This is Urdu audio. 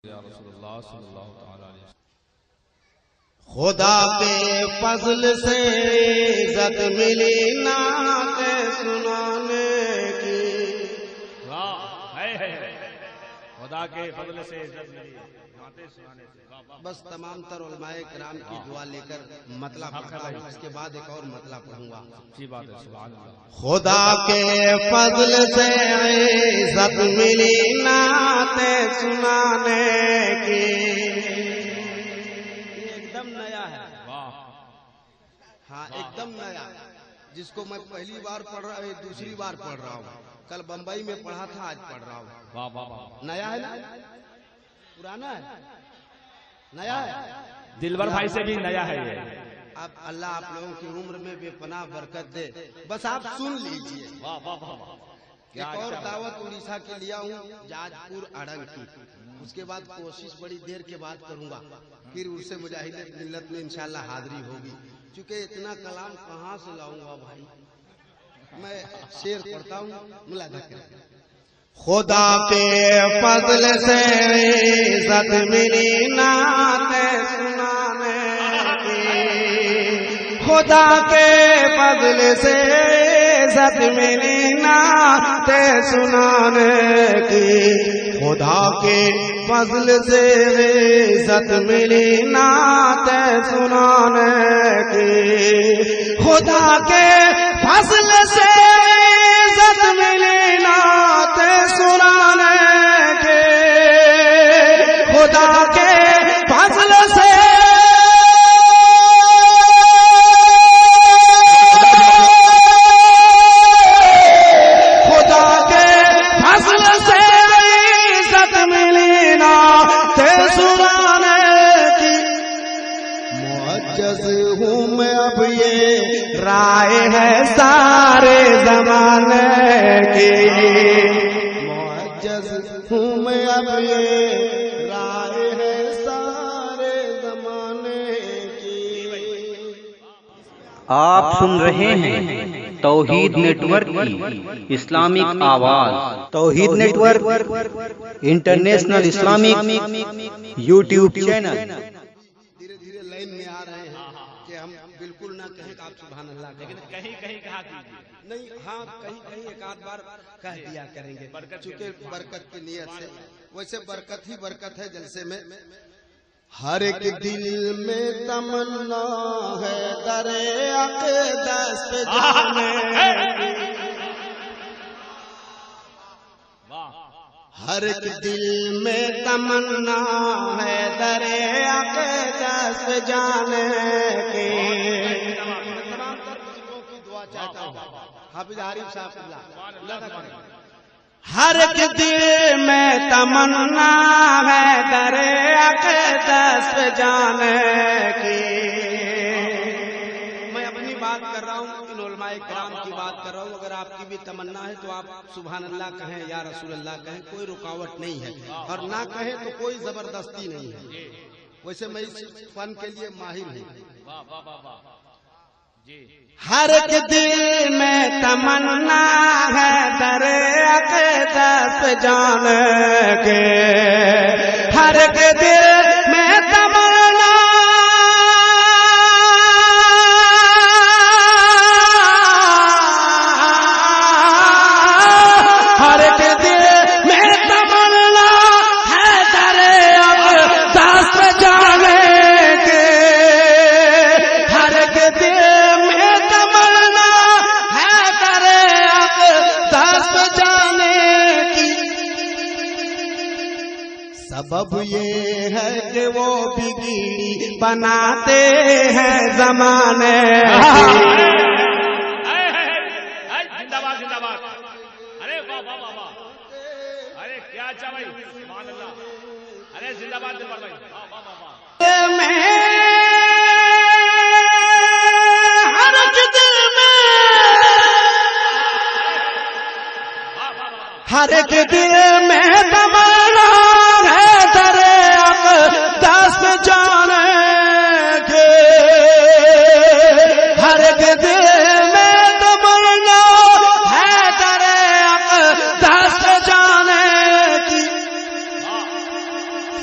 یا رسول اللہ صلی اللہ تعالی علیہ وسلم۔ خدا کے فضل سے عزت ملی نعت سنانے کی۔ خدا کے فضل سے عزت ملی نعت سنانے سے۔ بس تمام تر علماء کرام کی دعا لے کر مطلب پڑھتا ہوں، اس کے بعد ایک اور مطلب پڑھوں گا۔ اچھی بات ہے، سبحان اللہ۔ خدا کے فضل سے عزت ملی نعت سنانے کی۔ ایک دم نیا ہے، ہاں ایک دم نیا، جس کو میں پہلی بار پڑھ رہا ہوں، دوسری بار پڑھ رہا ہوں۔ کل بمبئی میں پڑھا تھا، آج پڑھ رہا ہوں۔ واہ واہ واہ، نیا ہے نا؟ پرانا ہے؟ نیا ہے؟ دلبر بھائی سے بھی نیا ہے یہ۔ اب اللہ آپ لوگوں کی عمر میں بے پناہ برکت دے، بس آپ سن لیجئے۔ واہ واہ واہ، ایک اور دعوت اڑیسہ کے لیا ہوں، جاج پور اڑنگ کی۔ اس کے بعد کوشش بڑی دیر کے بعد کروں گا، پھر اس سے مجاہدت ملت میں انشاءاللہ حاضری ہوگی، چونکہ اتنا کلام کہاں سے لاؤں گا بھائی۔ میں شعر پڑھتا ہوں، ملاحظہ کریں۔ خدا کے فضل سے عزت ملی نعت سنانے کی۔ خدا کے فضل سے عزت ملی نعت سنانے کی۔ خدا کے فضل سے عزت ملی نعت سنانے کی۔ خدا کے فضل سے عزت ملی نعت سنانے کے۔ خدا کے فضل سے خدا کے فضل سے عزت ملی نعت سنانے کی۔ معجز ہوں میں اب یہ رائے ہے سارے زمانے کی۔ معجز ہوں میں اب یہ رائے ہے سارے زمانے کی۔ آپ سن رہے ہیں توحید نیٹ ورک کی اسلامک آواز۔ Tauheed network international Islamic YouTube channel. دھیرے دھیرے لائن میں آ رہے ہیں کہ ہم بالکل نہ کہیں کہ آپ سبحان اللہ کہیں، لیکن کہیں کہیں کہا کیجیے نہیں، ہاں کہیں کہیں ایک آدھ بار کہہ دیا کریں گے، چونکہ برکت کی نیت سے۔ ویسے برکت ہی برکت ہے جلسے میں۔ ہر ایک دل میں تمنا ہے در اقدس پہ جانے کی۔ ہر ایک دل میں تمنا ہے در اقدس پہ جانے کی۔ تمام تر بزرگوں کی دعا چاہتا ہوں، حافظ عارف صاحب اللہ کریں۔ ہر ایک دل میں تمنا ہے در اقدس پہ جانے کی۔ میں اپنی بات کر رہا ہوں، ان علماء کرام کی بات کر رہا ہوں۔ اگر آپ کی بھی تمنا ہے تو آپ سبحان اللہ کہیں، یا رسول اللہ کہیں، کوئی رکاوٹ نہیں ہے، اور نہ کہیں تو کوئی زبردستی نہیں ہے۔ ویسے میں اس فن کے لیے ماہر ہوں۔ ہر ایک دل میں تمنا ہے در اقدس پہ جانے کے۔ ہر ایک دل میں تمنا ہر ایک دل میں تمنا ہے در اقدس پہ جانے کے۔ ہر ایک دل سبب یہ ہے کہ وہ بگڑی بناتے ہیں زمانے کی۔ زندہ باد زندہ باد، ارے واہ واہ واہ واہ، ارے کیا اچھا بھائی، سبحان اللہ، ارے زندہ باد دلبر بھائی، واہ واہ واہ واہ۔ ہر ایک دل میں تمنا ہے در اقدس پہ جانے کے۔ ہر ایک دل میں تمنا ہے در اقدس پہ جانے کی۔